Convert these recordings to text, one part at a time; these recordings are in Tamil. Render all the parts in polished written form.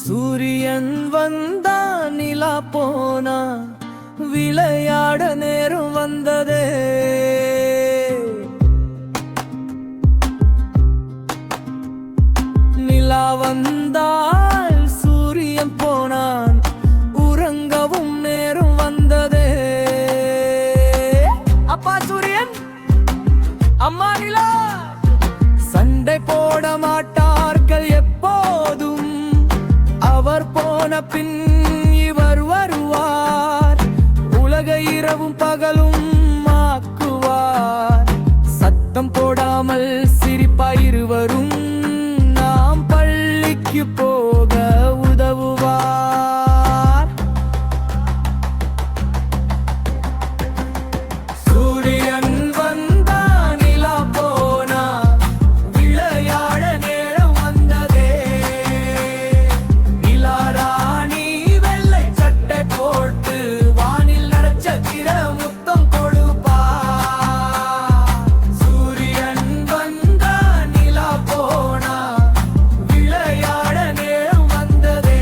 சூரியன் வந்தா நிலா போனா விளையாட நேரம் வந்ததே. நிலா வந்தால் சூரியன் போனான், உறங்கவும் நேரம் வந்ததே. அப்பா சூரியன், அம்மா நிலா சண்டை போட மாட்டார்கள் எப்போதும். அவர் போன பின் இவர் வருவார், உலக இரவும் பகலும் ஆக்குவார். சத்தம் போடாமல் சிரிப்பாயிருவரும் நாம் பள்ளிக்கு போக உதவுவார். சூரியன் வந்தா நிலா போனா விளையாட நேரம் வந்ததே. நிலா ராணி வெள்ளை சட்டை போட்டு வானில் நட்சத்திர முத்தம் கொடுப்பார். சூரியன் வந்தா நிலா போனா விளையாட நேரம் வந்ததே.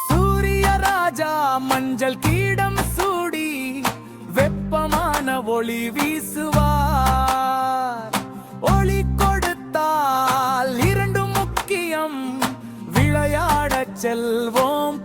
சூரிய ராஜா மஞ்சள் கீடம் சூடி வெப்பமான ஒளி வீசுவார். ஒளி கொடுத்தால் இரண்டு முக்கியம், விளையாடச் செல்வோம்.